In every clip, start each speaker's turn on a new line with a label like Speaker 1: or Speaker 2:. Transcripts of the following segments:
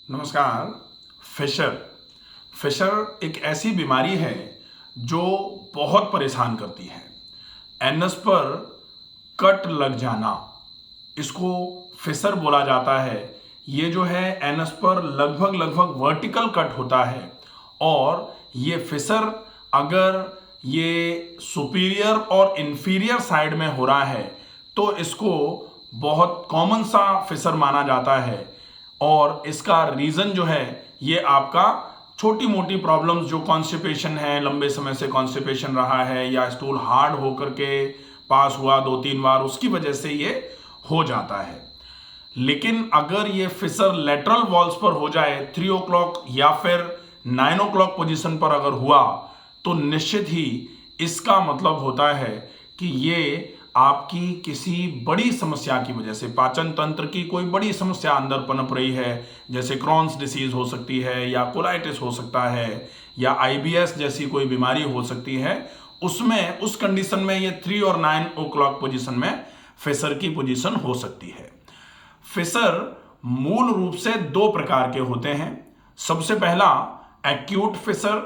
Speaker 1: नमस्कार। Fisher Fisher एक ऐसी बीमारी है जो बहुत परेशान करती है। एनस पर कट लग जाना, इसको फिशर बोला जाता है। ये जो है एनस पर लगभग लगभग वर्टिकल कट होता है और ये फिशर अगर ये सुपीरियर और इंफीरियर साइड में हो रहा है तो इसको बहुत कॉमन सा फिशर माना जाता है। और इसका रीज़न जो है ये आपका छोटी मोटी प्रॉब्लम्स जो कॉन्स्टिपेशन है, लंबे समय से कॉन्स्टिपेशन रहा है या स्टूल हार्ड होकर के पास हुआ 2-3 बार, उसकी वजह से ये हो जाता है। लेकिन अगर ये फिशर लेटरल वॉल्स पर हो जाए 3 o'clock या फिर 9 o'clock पोजीशन पर अगर हुआ तो निश्चित ही इसका मतलब होता है कि ये आपकी किसी बड़ी समस्या की वजह से, पाचन तंत्र की कोई बड़ी समस्या अंदर पनप रही है, जैसे क्रॉन्स डिसीज हो सकती है या कोलाइटिस हो सकता है या आईबीएस जैसी कोई बीमारी हो सकती है। उसमें उस कंडीशन में ये 3 और 9 o'clock पोजीशन में फिशर की पोजीशन हो सकती है। फिशर मूल रूप से 2 प्रकार के होते हैं। सबसे पहला एक्यूट फिशर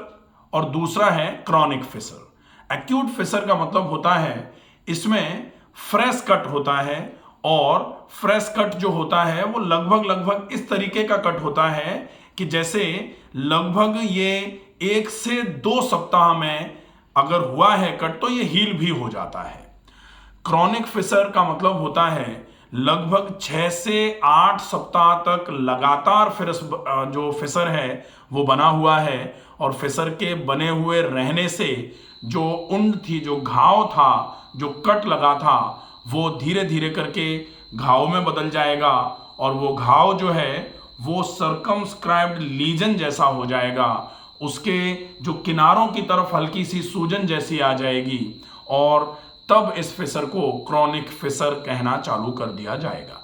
Speaker 1: और दूसरा है क्रॉनिक फिशर। एक्यूट फिशर का मतलब होता है इसमें फ्रेश कट होता है और फ्रेश कट जो होता है वो लगभग लगभग इस तरीके का कट होता है कि जैसे लगभग ये 1 से 2 सप्ताह में अगर हुआ है कट तो ये हील भी हो जाता है। क्रॉनिक फिशर का मतलब होता है लगभग 6 से 8 सप्ताह तक लगातार फिर जो फिशर है वो बना हुआ है और फिशर के बने हुए रहने से जो उंड थी, जो घाव था, जो कट लगा था, वो धीरे धीरे करके घाव में बदल जाएगा और वो घाव जो है वो सर्कमस्क्राइब्ड लीजन जैसा हो जाएगा। उसके जो किनारों की तरफ हल्की सी सूजन जैसी आ जाएगी और तब इस फिशर को क्रॉनिक फिशर कहना चालू कर दिया जाएगा।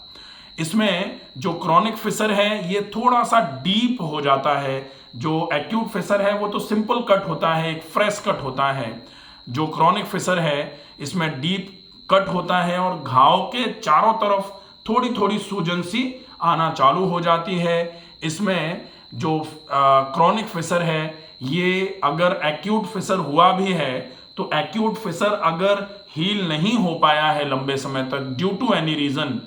Speaker 1: इसमें जो क्रॉनिक फिशर है ये थोड़ा सा डीप हो जाता है। जो एक्यूट फिशर है वो तो सिंपल कट होता है, एक फ्रेश कट होता है। जो क्रॉनिक फिशर है इसमें डीप कट होता है और घाव के चारों तरफ थोड़ी थोड़ी सूजन सी आना चालू हो जाती है। इसमें जो क्रॉनिक फिशर है ये अगर एक्यूट फिशर हुआ भी है तो एक्यूट फिशर अगर हील नहीं हो पाया है लंबे समय तक ड्यू टू एनी रीजन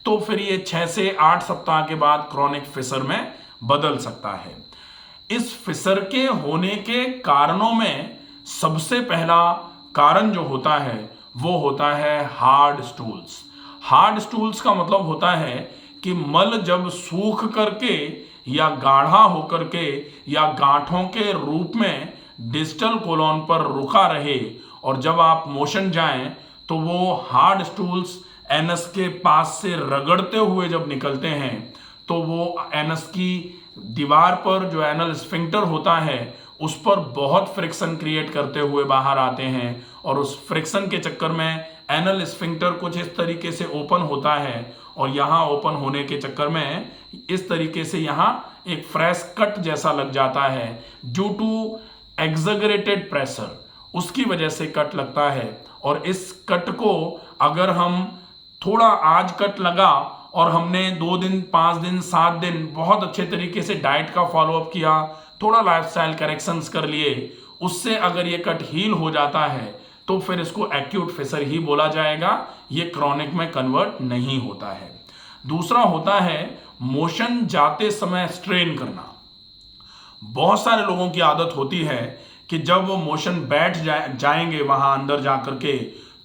Speaker 1: तो फिर ये 6 से 8 सप्ताह के बाद क्रॉनिक फिशर में बदल सकता है। इस फिशर के होने के कारणों में सबसे पहला कारण जो होता है वो होता है हार्ड स्टूल्स। हार्ड स्टूल्स का मतलब होता है कि मल जब सूख करके या गाढ़ा होकर के या गांठों के रूप में डिस्टल कोलोन पर रुका रहे और जब आप मोशन जाएं तो वो हार्ड स्टूल्स एनस के पास से रगड़ते हुए जब निकलते हैं तो वो एनस की दीवार पर जो एनल स्फिंक्टर होता है उस पर बहुत फ्रिक्शन क्रिएट करते हुए बाहर आते हैं और उस फ्रिक्शन के चक्कर में एनल स्फिंक्टर कुछ इस तरीके से ओपन होता है और यहाँ ओपन होने के चक्कर में इस तरीके से यहाँ एक फ्रेश कट जैसा लग जाता है ड्यू टू एग्जैगरेटेड प्रेशर, उसकी वजह से कट लगता है। और इस कट को अगर हम थोड़ा आज कट लगा और हमने 2 दिन 5 दिन 7 दिन बहुत अच्छे तरीके से डाइट का फॉलोअप किया, थोड़ा लाइफस्टाइल करेक्शंस कर लिए, उससे अगर ये कट हील हो जाता है तो फिर इसको एक्यूट फिशर ही बोला जाएगा, ये क्रॉनिक में कन्वर्ट नहीं होता है। दूसरा होता है मोशन जाते समय स्ट्रेन करना। बहुत सारे लोगों की आदत होती है कि जब वो मोशन बैठ जाएंगे वहां अंदर जाकर के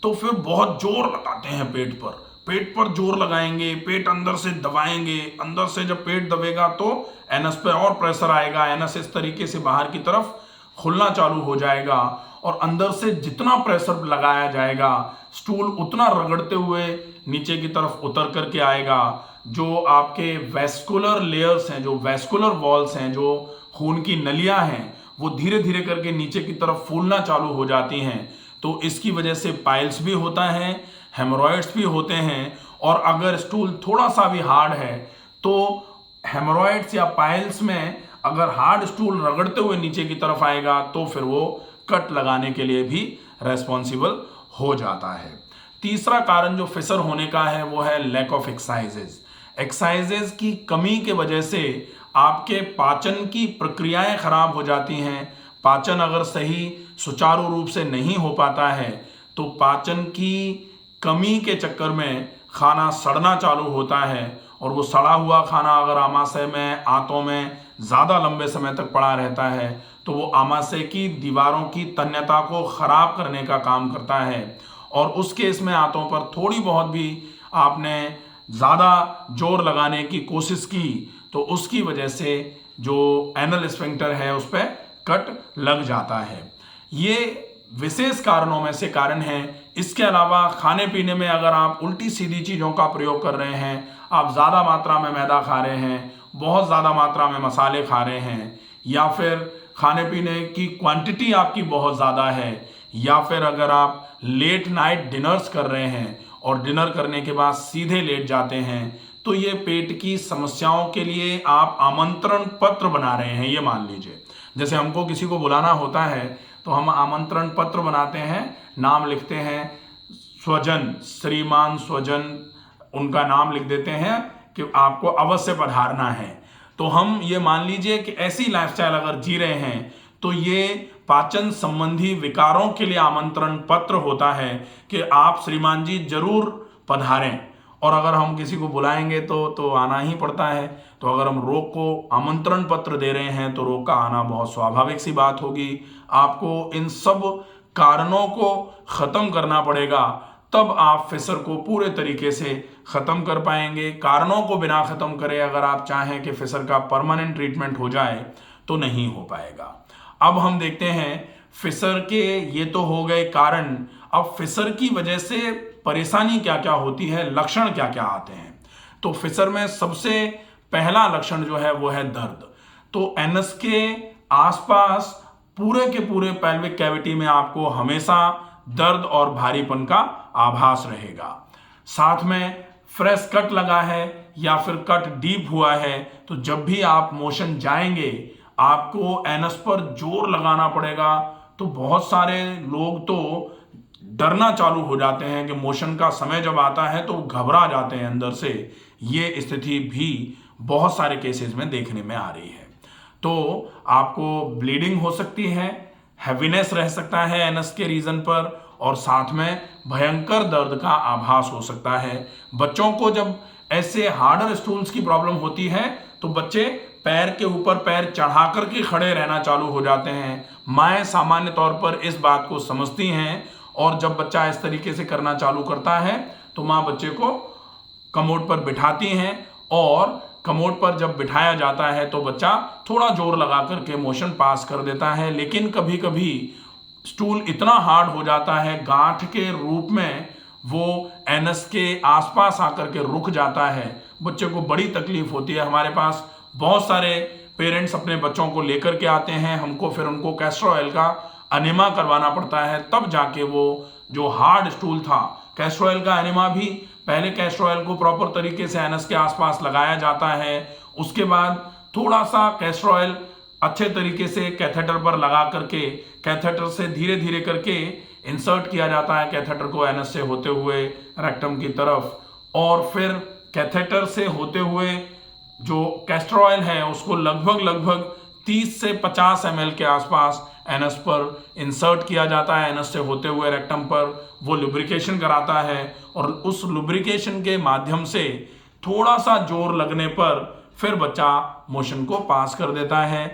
Speaker 1: तो फिर बहुत जोर लगाते हैं पेट पर जोर लगाएंगे, पेट अंदर से दबाएंगे। अंदर से जब पेट दबेगा तो एनस पे और प्रेशर आएगा, एनस इस तरीके से बाहर की तरफ खुलना चालू हो जाएगा और अंदर से जितना प्रेशर लगाया जाएगा स्टूल उतना रगड़ते हुए नीचे की तरफ उतर करके आएगा। जो आपके वेस्कुलर लेयर्स हैं, जो वेस्कुलर वॉल्स हैं, जो खून की नलियां हैं, वो धीरे धीरे करके नीचे की तरफ फूलना चालू हो जाती हैं। तो इसकी वजह से पाइल्स भी होता है, हेमोरॉइड्स भी होते हैं और अगर स्टूल थोड़ा सा भी हार्ड है तो हेमोरॉइड्स या पाइल्स में अगर हार्ड स्टूल रगड़ते हुए नीचे की तरफ आएगा तो फिर वो कट लगाने के लिए भी रेस्पॉन्सिबल हो जाता है। तीसरा कारण जो फिशर होने का है वो है लैक ऑफ एक्सरसाइजेज। एक्सरसाइजेज की कमी के वजह से आपके पाचन की प्रक्रियाएं खराब हो जाती हैं। पाचन अगर सही सुचारू रूप से नहीं हो पाता है तो पाचन की कमी के चक्कर में खाना सड़ना चालू होता है, और वो सड़ा हुआ खाना अगर आमाशय में, आंतों में ज़्यादा लंबे समय तक पड़ा रहता है तो वो आमाशय की दीवारों की तन्यता को खराब करने का काम करता है। और उस केस में आंतों पर थोड़ी बहुत भी आपने ज़्यादा जोर लगाने की कोशिश की तो उसकी वजह से जो एनल स्फिंक्टर है उस पर कट लग जाता है। ये विशेष कारणों में से कारण है। इसके अलावा खाने पीने में अगर आप उल्टी सीधी चीज़ों का प्रयोग कर रहे हैं, आप ज़्यादा मात्रा में मैदा खा रहे हैं, बहुत ज़्यादा मात्रा में मसाले खा रहे हैं, या फिर खाने पीने की क्वांटिटी आपकी बहुत ज़्यादा है, या फिर अगर आप लेट नाइट डिनर्स कर रहे हैं और डिनर करने के बाद सीधे लेट जाते हैं, तो ये पेट की समस्याओं के लिए आप आमंत्रण पत्र बना रहे हैं। ये मान लीजिए जैसे हमको किसी को बुलाना होता है तो हम आमंत्रण पत्र बनाते हैं, नाम लिखते हैं, स्वजन, श्रीमान स्वजन, उनका नाम लिख देते हैं कि आपको अवश्य पधारना है। तो हम ये मान लीजिए कि ऐसी लाइफस्टाइल अगर जी रहे हैं तो ये पाचन संबंधी विकारों के लिए आमंत्रण पत्र होता है कि आप श्रीमान जी जरूर पधारें। और अगर हम किसी को बुलाएंगे तो आना ही पड़ता है। तो अगर हम रोग को आमंत्रण पत्र दे रहे हैं तो रोग का आना बहुत स्वाभाविक सी बात होगी। आपको इन सब कारणों को ख़त्म करना पड़ेगा, तब आप फिशर को पूरे तरीके से ख़त्म कर पाएंगे। कारणों को बिना ख़त्म करे अगर आप चाहें कि फिशर का परमानेंट ट्रीटमेंट हो जाए तो नहीं हो पाएगा। अब हम देखते हैं फिशर के, ये तो हो गए कारण। अब फिशर की वजह से परेशानी क्या क्या होती है, लक्षण क्या क्या आते हैं। तो फिशर में सबसे पहला लक्षण जो है वो है दर्द। तो एनस के आसपास पूरे के पूरे पेल्विक कैविटी में आपको हमेशा दर्द और भारीपन का आभास रहेगा। साथ में फ्रेश कट लगा है या फिर कट डीप हुआ है तो जब भी आप मोशन जाएंगे आपको एनस पर जोर लगाना पड़ेगा। तो बहुत सारे लोग तो डरना चालू हो जाते हैं कि मोशन का समय जब आता है तो घबरा जाते हैं अंदर से। ये स्थिति भी बहुत सारे केसेस में देखने में आ रही है। तो आपको ब्लीडिंग हो सकती है, हैवीनेस रह सकता है एनस के रीजन पर, और साथ में भयंकर दर्द का आभास हो सकता है। बच्चों को जब ऐसे हार्डर स्टूल्स की प्रॉब्लम होती है तो बच्चे पैर के ऊपर पैर चढ़ा करके खड़े रहना चालू हो जाते हैं। माएँ सामान्य तौर पर इस बात को समझती हैं, और जब बच्चा इस तरीके से करना चालू करता है तो माँ बच्चे को कमोड पर बिठाती हैं, और कमोड पर जब बिठाया जाता है तो बच्चा थोड़ा जोर लगा करके मोशन पास कर देता है। लेकिन कभी कभी स्टूल इतना हार्ड हो जाता है, गांठ के रूप में वो एनस के आसपास आकर के रुक जाता है। बच्चे को बड़ी तकलीफ होती है। हमारे पास बहुत सारे पेरेंट्स अपने बच्चों को लेकर के आते हैं, हमको फिर उनको कैस्टर ऑयल का अनिमा करवाना पड़ता है, तब जाके वो जो हार्ड स्टूल था, कैस्टर ऑयल का अनिमा भी पहले कैस्टर ऑयल को प्रॉपर तरीके से एनस के आसपास लगाया जाता है, उसके बाद थोड़ा सा कैस्टर ऑयल अच्छे तरीके से कैथेटर पर लगा करके कैथेटर से धीरे धीरे करके इंसर्ट किया जाता है कैथेटर को एनस से होते हुए रेक्टम की तरफ, और फिर कैथेटर से होते हुए जो कैस्टर ऑयल है उसको लगभग 30 से 50 ml के आसपास एनस पर इंसर्ट किया जाता है। एनस से होते हुए रेक्टम पर वो लुब्रिकेशन कराता है, और उस लुब्रिकेशन के माध्यम से थोड़ा सा जोर लगने पर फिर बच्चा मोशन को पास कर देता है।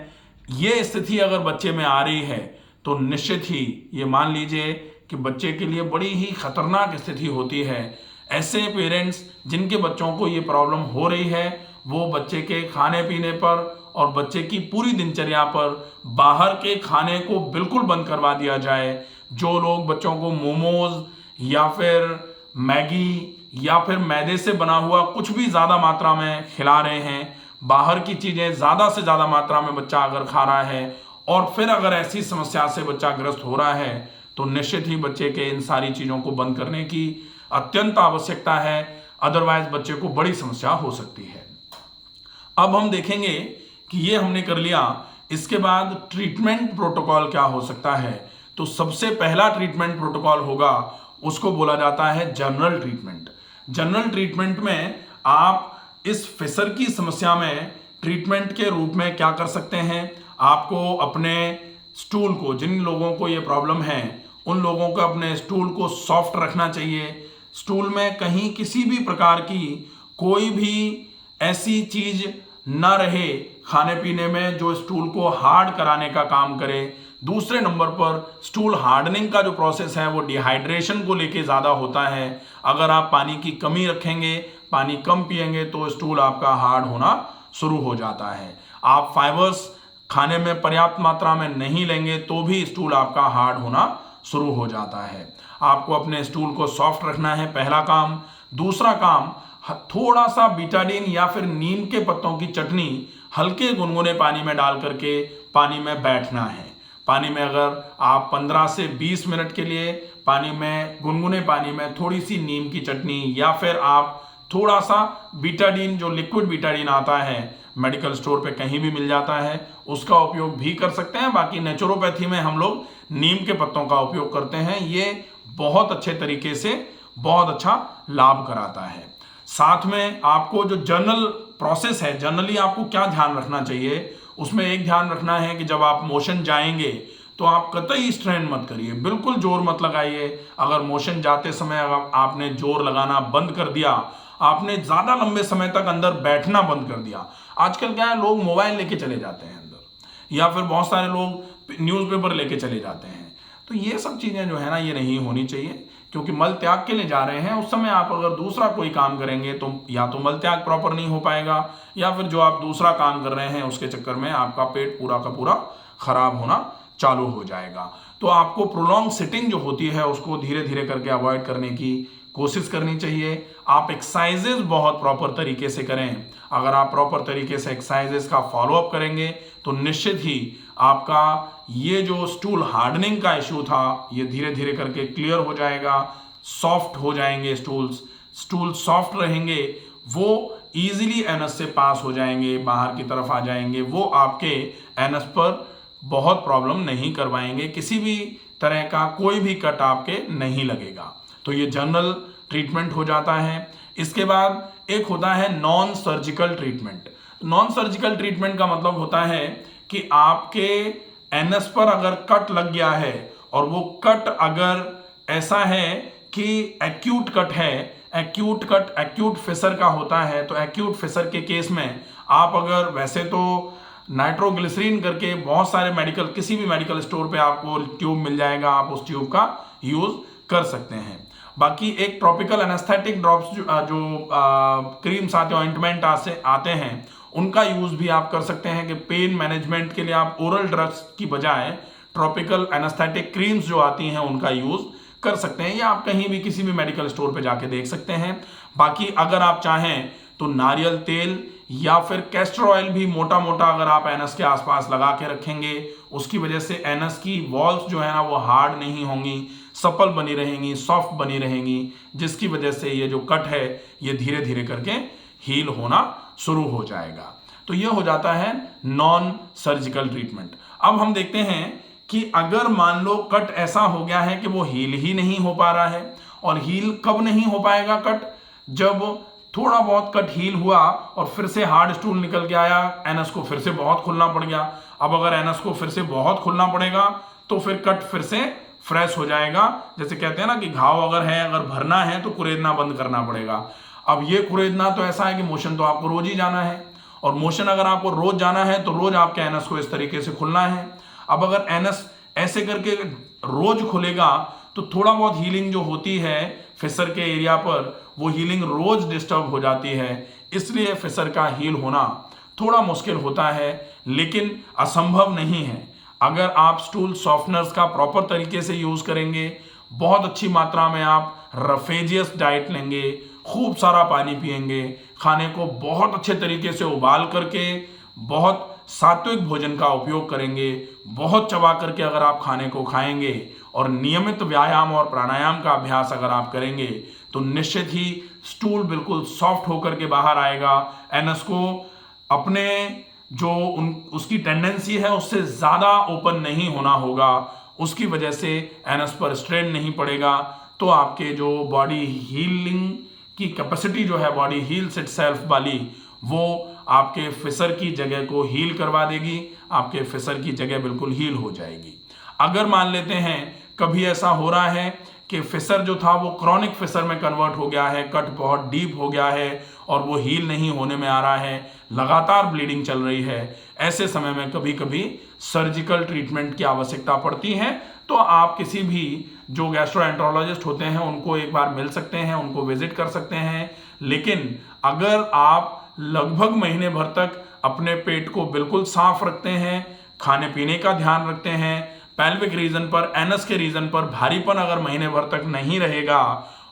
Speaker 1: ये स्थिति अगर बच्चे में आ रही है तो निश्चित ही ये मान लीजिए कि बच्चे के लिए बड़ी ही खतरनाक स्थिति होती है। ऐसे पेरेंट्स जिनके बच्चों को ये प्रॉब्लम हो रही है वो बच्चे के खाने पीने पर और बच्चे की पूरी दिनचर्या पर बाहर के खाने को बिल्कुल बंद करवा दिया जाए। जो लोग बच्चों को मोमोज या फिर मैगी या फिर मैदे से बना हुआ कुछ भी ज़्यादा मात्रा में खिला रहे हैं, बाहर की चीज़ें ज़्यादा से ज़्यादा मात्रा में बच्चा अगर खा रहा है और फिर अगर ऐसी समस्या से बच्चा ग्रस्त हो रहा है तो निश्चित ही बच्चे के इन सारी चीज़ों को बंद करने की अत्यंत आवश्यकता है, अदरवाइज बच्चे को बड़ी समस्या हो सकती है। अब हम देखेंगे कि ये हमने कर लिया, इसके बाद ट्रीटमेंट प्रोटोकॉल क्या हो सकता है। तो सबसे पहला ट्रीटमेंट प्रोटोकॉल होगा, उसको बोला जाता है जनरल ट्रीटमेंट। जनरल ट्रीटमेंट में आप इस फिशर की समस्या में ट्रीटमेंट के रूप में क्या कर सकते हैं, आपको अपने स्टूल को, जिन लोगों को ये प्रॉब्लम है उन लोगों को अपने स्टूल को सॉफ्ट रखना चाहिए। स्टूल में कहीं किसी भी प्रकार की कोई भी ऐसी चीज ना रहे खाने पीने में जो स्टूल को हार्ड कराने का काम करे। दूसरे नंबर पर स्टूल हार्डनिंग का जो प्रोसेस है वो डिहाइड्रेशन को लेके ज़्यादा होता है। अगर आप पानी की कमी रखेंगे, पानी कम पिएंगे तो स्टूल आपका हार्ड होना शुरू हो जाता है। आप फाइबर्स खाने में पर्याप्त मात्रा में नहीं लेंगे तो भी स्टूल आपका हार्ड होना शुरू हो जाता है। आपको अपने स्टूल को सॉफ्ट रखना है, पहला काम। दूसरा काम, थोड़ा सा बीटाडीन या फिर नीम के पत्तों की चटनी हल्के गुनगुने पानी में डाल करके पानी में बैठना है। पानी में अगर आप 15 से 20 मिनट के लिए पानी में, गुनगुने पानी में थोड़ी सी नीम की चटनी या फिर आप थोड़ा सा बीटाडीन, जो लिक्विड बीटाडीन आता है मेडिकल स्टोर पे कहीं भी मिल जाता है, उसका उपयोग भी कर सकते हैं। बाकी नेचुरोपैथी में हम लोग नीम के पत्तों का उपयोग करते हैं। ये बहुत अच्छे तरीके से बहुत अच्छा लाभ कराता है। साथ में आपको जो जर्नल प्रोसेस है, जनरली आपको क्या ध्यान रखना चाहिए, उसमें एक ध्यान रखना है कि जब आप मोशन जाएंगे तो आप कतई स्ट्रेन मत करिए, बिल्कुल जोर मत लगाइए। अगर मोशन जाते समय आपने जोर लगाना बंद कर दिया, आपने ज्यादा लंबे समय तक अंदर बैठना बंद कर दिया। आजकल क्या है, लोग मोबाइल लेके चले जाते हैं अंदर, या फिर बहुत सारे लोग न्यूज़पेपर लेके चले जाते हैं। तो ये सब चीजें जो है ना, ये नहीं होनी चाहिए, क्योंकि मल त्याग के लिए जा रहे हैं। उस समय आप अगर दूसरा कोई काम करेंगे तो या तो मल त्याग प्रॉपर नहीं हो पाएगा, या फिर जो आप दूसरा काम कर रहे हैं उसके चक्कर में आपका पेट पूरा का पूरा खराब होना चालू हो जाएगा। तो आपको प्रोलॉन्ग सिटिंग जो होती है उसको धीरे धीरे करके अवॉइड करने की कोशिश करनी चाहिए। आप एक्सरसाइजेस बहुत प्रॉपर तरीके से करें। अगर आप प्रॉपर तरीके से एक्सरसाइजेस का फॉलोअप करेंगे तो निश्चित ही आपका ये जो स्टूल हार्डनिंग का इश्यू था, ये धीरे धीरे करके क्लियर हो जाएगा। सॉफ्ट हो जाएंगे स्टूल सॉफ्ट रहेंगे, वो इजीली एनस से पास हो जाएंगे, बाहर की तरफ आ जाएंगे। वो आपके एनस पर बहुत प्रॉब्लम नहीं करवाएंगे, किसी भी तरह का कोई भी कट आपके नहीं लगेगा। तो ये जनरल ट्रीटमेंट हो जाता है। इसके बाद एक होता है non surgical treatment. Non surgical treatment का मतलब होता है कि आपके एनस पर अगर कट लग गया है, और वो कट अगर ऐसा है कि एक्यूट कट है, एक्यूट कट एक्यूट फिसर का होता है, तो एक्यूट फिसर के केस में आप अगर, वैसे तो नाइट्रोग्लिसरीन करके बहुत सारे किसी भी मेडिकल स्टोर पे आपको ट्यूब मिल जाएगा, आप उस ट्यूब का यूज कर सकते हैं। बाकी एक ट्रॉपिकल एनेस्थेटिक ड्रॉप्स जो क्रीम्स आते हैं, ऑइंटमेंट आते हैं, उनका यूज भी आप कर सकते हैं कि पेन मैनेजमेंट के लिए आप ओरल ड्रग्स की बजाय ट्रॉपिकल एनेस्थेटिक क्रीम्स जो आती हैं उनका यूज कर सकते हैं, या आप कहीं भी किसी भी मेडिकल स्टोर पे जाके देख सकते हैं। बाकी अगर आप चाहें तो नारियल तेल या फिर कैस्टर ऑयल भी मोटा मोटा अगर आप एनस के आसपास लगा के रखेंगे, उसकी वजह से एनस की वॉल्स जो है ना वो हार्ड नहीं होंगी, सपल बनी रहेंगी, सॉफ्ट बनी रहेंगी, जिसकी वजह से ये जो कट है ये धीरे धीरे करके हील होना शुरू हो जाएगा। तो ये हो जाता है नॉन सर्जिकल ट्रीटमेंट। अब हम देखते हैं कि अगर मान लो कट ऐसा हो गया है कि वो हील ही नहीं हो पा रहा है, और हील कब नहीं हो पाएगा कट, जब थोड़ा बहुत कट हील हुआ और फिर से हार्ड स्टूल निकल के आया, एनस को फिर से बहुत खुलना पड़ गया। अब अगर एनस को फिर से बहुत खुलना पड़ेगा तो फिर कट फिर से फ्रेश हो जाएगा। जैसे कहते हैं ना कि घाव अगर है, अगर भरना है तो कुरेदना बंद करना पड़ेगा। अब ये कुरेदना तो ऐसा है कि मोशन तो आपको रोज ही जाना है, और मोशन अगर आपको रोज जाना है तो रोज आपके एनस को इस तरीके से खुलना है। अब अगर एनस ऐसे करके रोज खुलेगा तो थोड़ा बहुत हीलिंग जो होती है फिसर के एरिया पर, वो हीलिंग रोज डिस्टर्ब हो जाती है। इसलिए फिसर का हील होना थोड़ा मुश्किल होता है, लेकिन असंभव नहीं है। अगर आप स्टूल सॉफ्टनर्स का प्रॉपर तरीके से यूज करेंगे, बहुत अच्छी मात्रा में आप रफेजियस डाइट लेंगे, खूब सारा पानी पिएंगे, खाने को बहुत अच्छे तरीके से उबाल करके बहुत सात्विक भोजन का उपयोग करेंगे, बहुत चबा करके अगर आप खाने को खाएंगे, और नियमित व्यायाम और प्राणायाम का अभ्यास अगर आप करेंगे तो निश्चित ही स्टूल बिल्कुल सॉफ्ट होकर के बाहर आएगा। एनस को अपने जो उसकी टेंडेंसी है उससे ज़्यादा ओपन नहीं होना होगा, उसकी वजह से एनस पर स्ट्रेन नहीं पड़ेगा। तो आपके जो बॉडी हीलिंग की कैपेसिटी जो है, बॉडी हील्स इटसेल्फ वाली, वो आपके फिशर की जगह को हील करवा देगी, आपके फिशर की जगह बिल्कुल हील हो जाएगी। अगर मान लेते हैं कभी ऐसा हो रहा है कि फिशर जो था वो क्रॉनिक फिशर में कन्वर्ट हो गया है, कट बहुत डीप हो गया है और वो हील नहीं होने में आ रहा है, लगातार ब्लीडिंग चल रही है, ऐसे समय में कभी कभी सर्जिकल ट्रीटमेंट की आवश्यकता पड़ती है। तो आप किसी भी जो गैस्ट्रोएंटरोलॉजिस्ट होते हैं उनको एक बार मिल सकते हैं, उनको विजिट कर सकते हैं। लेकिन अगर आप लगभग महीने भर तक अपने पेट को बिल्कुल साफ रखते हैं, खाने पीने का ध्यान रखते हैं, पेल्विक रीजन पर, एनस के रीजन पर भारीपन अगर महीने भर तक नहीं रहेगा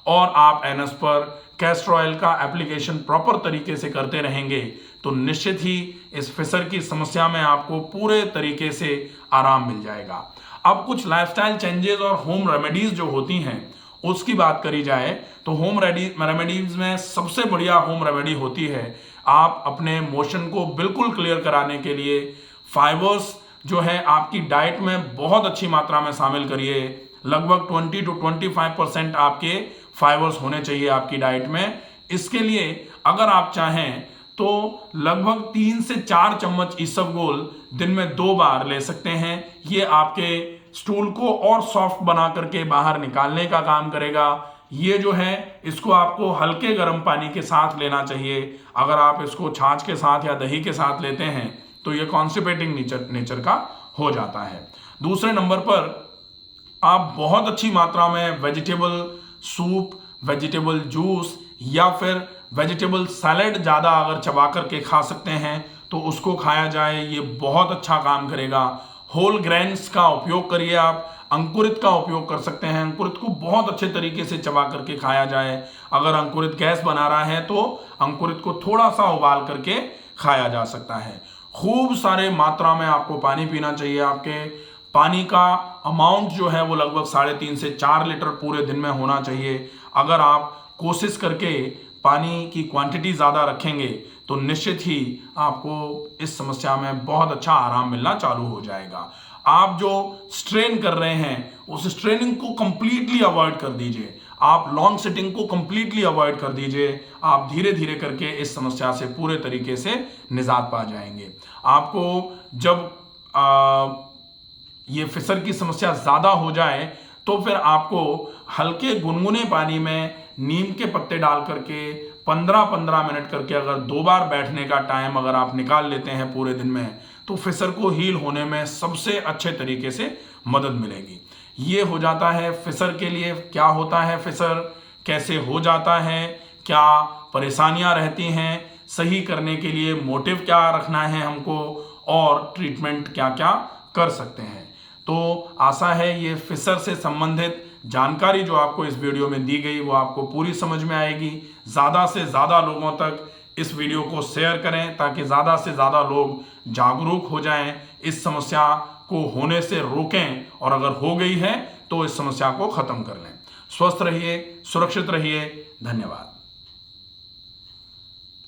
Speaker 1: और आप एनस पर कैस्टर ऑयल का एप्लीकेशन प्रॉपर तरीके से करते रहेंगे तो निश्चित ही इस फिशर की समस्या में आपको पूरे तरीके से आराम मिल जाएगा। अब कुछ लाइफस्टाइल चेंजेस और होम रेमेडीज जो होती हैं उसकी बात करी जाए तो होम रेमेडीज में सबसे बढ़िया होम रेमेडी होती है, आप अपने मोशन को बिल्कुल क्लियर कराने के लिए फाइबर्स जो है आपकी डाइट में बहुत अच्छी मात्रा में शामिल करिए। लगभग 20 to 25% आपके फाइबर्स होने चाहिए आपकी डाइट में। इसके लिए अगर आप चाहें तो लगभग 3 से 4 चम्मच इसबगोल दिन में 2 बार ले सकते हैं। ये आपके स्टूल को और सॉफ्ट बना करके बाहर निकालने का काम करेगा। ये जो है इसको आपको हल्के गर्म पानी के साथ लेना चाहिए। अगर आप इसको छाछ के साथ या दही के साथ लेते हैं तो ये कॉन्स्टिपेटिंग नेचर का हो जाता है। दूसरे नंबर पर आप बहुत अच्छी मात्रा में वेजिटेबल सूप, वेजिटेबल जूस या फिर वेजिटेबल सैलेड ज़्यादा अगर चबा करके खा सकते हैं तो उसको खाया जाए, ये बहुत अच्छा काम करेगा। होल ग्रेन्स का उपयोग करिए, आप अंकुरित का उपयोग कर सकते हैं, अंकुरित को बहुत अच्छे तरीके से चबा करके खाया जाए। अगर अंकुरित गैस बना रहा है तो अंकुरित को थोड़ा सा उबाल करके खाया जा सकता है। खूब सारे मात्रा में आपको पानी पीना चाहिए। आपके पानी का अमाउंट जो है वो लगभग 3.5 से 4 लीटर पूरे दिन में होना चाहिए। अगर आप कोशिश करके पानी की क्वांटिटी ज़्यादा रखेंगे तो निश्चित ही आपको इस समस्या में बहुत अच्छा आराम मिलना चालू हो जाएगा। आप जो स्ट्रेन कर रहे हैं उस स्ट्रेनिंग को कंप्लीटली अवॉइड कर दीजिए। आप लॉन्ग सिटिंग को कंप्लीटली अवॉइड कर दीजिए। आप धीरे धीरे करके इस समस्या से पूरे तरीके से निजात पा जाएंगे। आपको जब ये फिशर की समस्या ज़्यादा हो जाए तो फिर आपको हल्के गुनगुने पानी में नीम के पत्ते डाल करके 15-15 मिनट करके अगर 2 बार बैठने का टाइम अगर आप निकाल लेते हैं पूरे दिन में तो फिशर को हील होने में सबसे अच्छे तरीके से मदद मिलेगी। ये हो जाता है फिशर के लिए। क्या होता है फिशर, कैसे हो जाता है, क्या परेशानियां रहती हैं, सही करने के लिए मोटिव क्या रखना है हमको और ट्रीटमेंट क्या क्या कर सकते हैं। तो आशा है ये फिशर से संबंधित जानकारी जो आपको इस वीडियो में दी गई वो आपको पूरी समझ में आएगी। ज़्यादा से ज़्यादा लोगों तक इस वीडियो को शेयर करें ताकि ज़्यादा से ज़्यादा लोग जागरूक हो जाएं, इस समस्या को होने से रोकें और अगर हो गई है तो इस समस्या को ख़त्म कर लें। स्वस्थ रहिए, सुरक्षित रहिए। धन्यवाद।